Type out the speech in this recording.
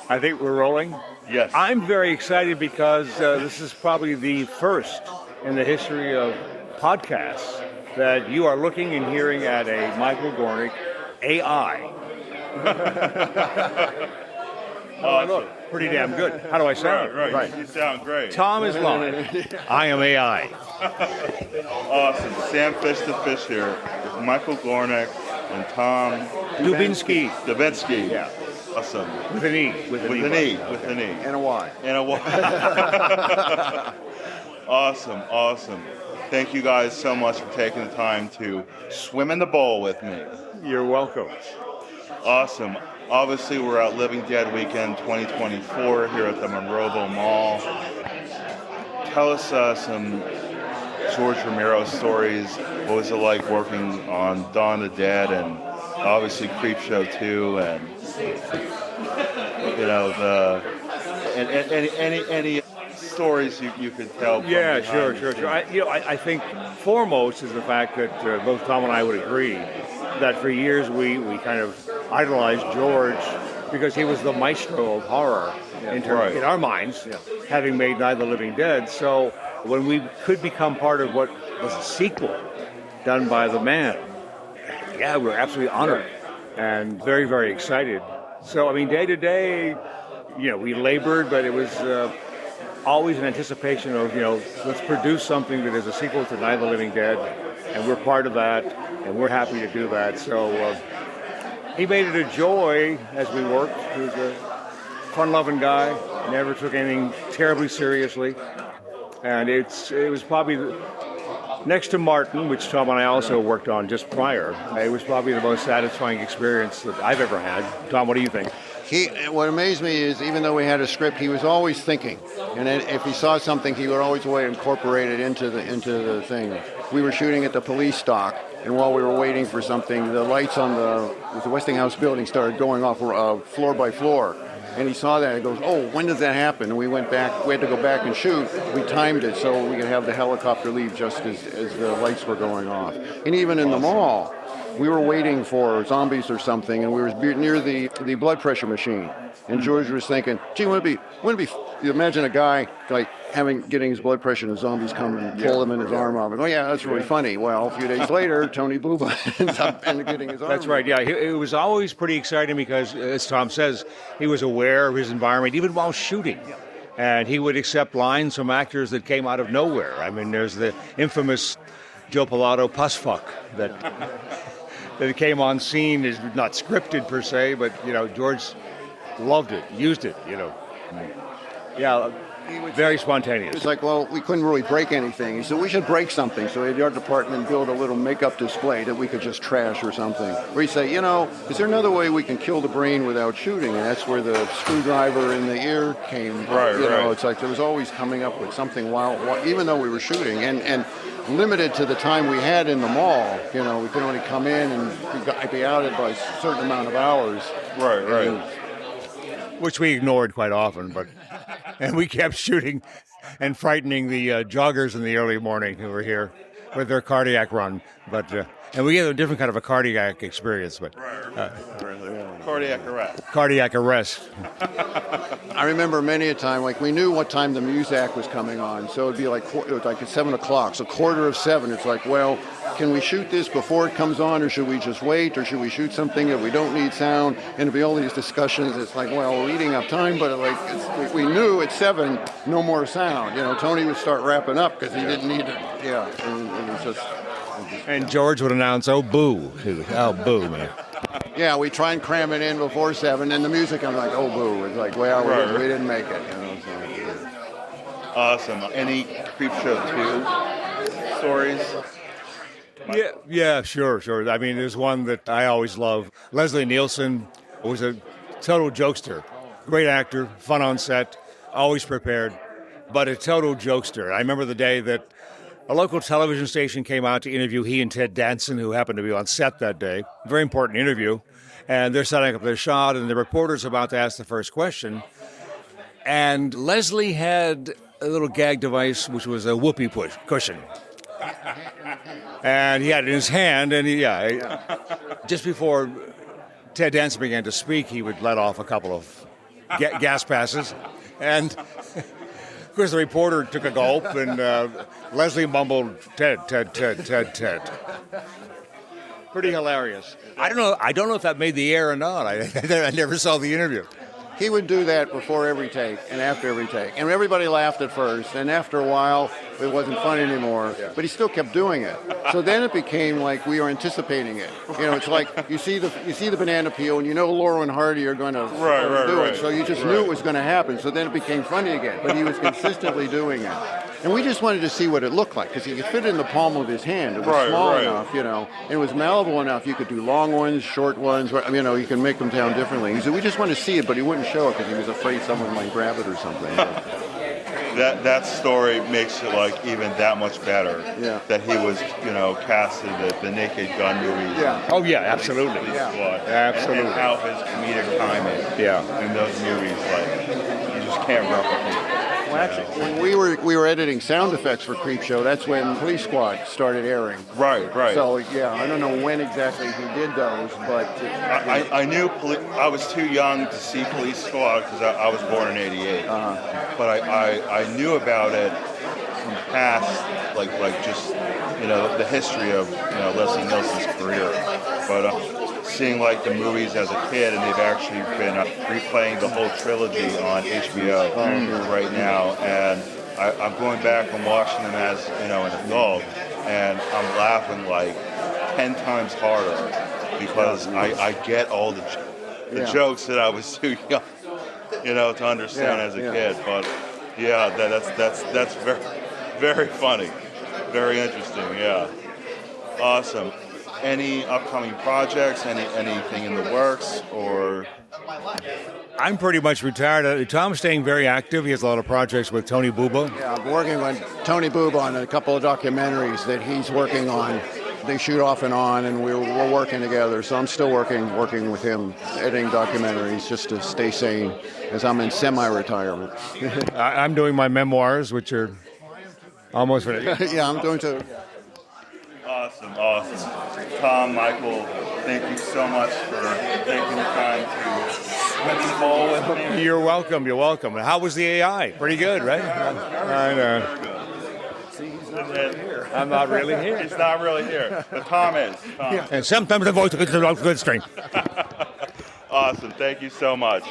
I think we're rolling. Yes. I'm very excited because this is probably the first in the history of podcasts that you are looking and hearing at a Michael Gornick AI. Oh, look, pretty damn good. How do I sound? Right. You sound great. Tom is live. I am AI. Awesome. Sam Fish the Fish here with Michael Gornick and Tom Dubinsky. Dubinsky. Yeah. Awesome. With an E. With an E. And a Y. And a Y. Awesome. Thank you guys so much for taking the time to swim in the bowl with me. You're welcome. Awesome. Obviously, we're at Living Dead Weekend 2024 here at the Monroeville Mall. Tell us some George Romero stories. What was it like working on Dawn of the Dead and obviously Creepshow 2 and any stories you could tell? Yeah, sure. I think foremost is the fact that both Tom and I would agree that for years we kind of idolized George because he was the maestro of horror in our minds, having made Night of the Living Dead. So when we could become part of what was a sequel done by the man, we're absolutely honored and very, very excited. So, I mean, day to day, we labored, but it was always an anticipation of, let's produce something that is a sequel to Night of the Living Dead, and we're part of that, and we're happy to do that. So he made it a joy as we worked. He was a fun-loving guy, never took anything terribly seriously, and it was probably next to Martin, which Tom and I also worked on just prior. It was probably the most satisfying experience that I've ever had. Tom, what do you think? What amazed me is even though we had a script, he was always thinking, and if he saw something, he would always incorporate it into the thing. We were shooting at the police stock, and while we were waiting for something, the lights on the Westinghouse building started going off floor by floor. And he saw that. He goes, "Oh, when does that happen?" And we went back. We had to go back and shoot. We timed it so we could have the helicopter leave just as the lights were going off. And even in the mall, we were waiting for zombies or something, and we were near the blood pressure machine. And George was thinking, "Gee, wouldn't it be? You imagine a guy like getting his blood pressure, and the zombies come and pull him in his arm off. And go, yeah, that's really funny. Well, a few days later, Tony Bluebot ends up getting his arm. That's right. Yeah, it was always pretty exciting because, as Tom says, he was aware of his environment even while shooting. And he would accept lines from actors that came out of nowhere. I mean, there's the infamous Joe Pilato pussfuck that came on scene, is not scripted per se, but George loved it, used it. Yeah, very spontaneous. It's like, well, we couldn't really break anything. He said we should break something. So the art department built a little makeup display that we could just trash or something. Where you say, is there another way we can kill the brain without shooting? And that's where the screwdriver in the ear came. Right. It's like there was always coming up with something while even though we were shooting and limited to the time we had in the mall. We could only come in and be out by a certain amount of hours. Right. Which we ignored quite often, and we kept shooting and frightening the joggers in the early morning who were here with their cardiac run. And we had a different kind of a cardiac experience, cardiac arrest. I remember many a time, we knew what time the Muzak was coming on, so it'd be like at 7 o'clock, so 7:15. It's like, well, can we shoot this before it comes on, or should we just wait, or should we shoot something if we don't need sound? And it'd be all these discussions. It's like, well, we're eating up time, but we knew at 7, no more sound. Tony would start wrapping up because he didn't need it. Yeah, and it was just. And George would announce, "Oh, boo." Oh, boo, man. Yeah, we try and cram it in before 7, and the music, I'm like, oh, boo. It's like, well, we didn't make it. So. Awesome. Any Creepshow 2 stories? Yeah, sure. I mean, there's one that I always love. Leslie Nielsen was a total jokester. Great actor, fun on set, always prepared, but a total jokester. I remember the day that a local television station came out to interview he and Ted Danson, who happened to be on set that day. Very important interview. And they're setting up their shot, and the reporter's about to ask the first question. And Leslie had a little gag device, which was a whoopee cushion. And he had it in his hand, and just before Ted Danson began to speak, he would let off a couple of gas passes. And, of course, the reporter took a gulp, and Leslie mumbled, Ted, Ted, Ted, Ted, Ted. Pretty hilarious. I don't know if that made the air or not. I never saw the interview. He would do that before every take and after every take. And everybody laughed at first, and after a while, it wasn't fun anymore. Yeah. But he still kept doing it. So then it became like we were anticipating it. You know, it's like you see the banana peel, and you know Laurel and Hardy are going to do it. So you just knew it was going to happen. So then it became funny again. But he was consistently doing it. And we just wanted to see what it looked like, because he could fit it in the palm of his hand. It was small enough, you know, and it was malleable enough. You could do long ones, short ones, you know, you can make them down differently. He said, we just want to see it, but he wouldn't show it because he was afraid someone might grab it or something. That story makes it like even that much better. Yeah. That he was, you know, casted the Naked Gun movies. Yeah. Oh yeah, absolutely. Absolutely. And how his comedic timing. In those movies, like you just can't replicate. Well, actually, when we were editing sound effects for Creepshow, that's when Police Squad started airing. Right. So yeah, I don't know when exactly he did those, but I knew I was too young to see Police Squad because I was born in '88. But I knew about it from past, like just you know the history of Leslie Nielsen's career, but. Seeing like the movies as a kid, and they've actually been replaying the whole trilogy on HBO right now, and I'm going back and watching them as an adult, and I'm laughing like 10 times harder because I get all the jokes that I was too young, to understand as a kid. But that's very, very funny, very interesting. Yeah, awesome. Any upcoming projects? Anything in the works? Or I'm pretty much retired. Tom's staying very active. He has a lot of projects with Tony Buba. Yeah, I'm working with Tony Buba on a couple of documentaries that he's working on. They shoot off and on, and we're working together. So I'm still working with him, editing documentaries just to stay sane, as I'm in semi-retirement. I'm doing my memoirs, which are almost finished. Yeah, I'm doing too. Awesome. Tom, Michael, thank you so much for taking the time to swim in the bowl with me. You're welcome. How was the AI? Pretty good, right? I know. See, he's not really here. I'm not really here. He's not really here. But Tom is. And sometimes the voice is good strength. Awesome. Thank you so much.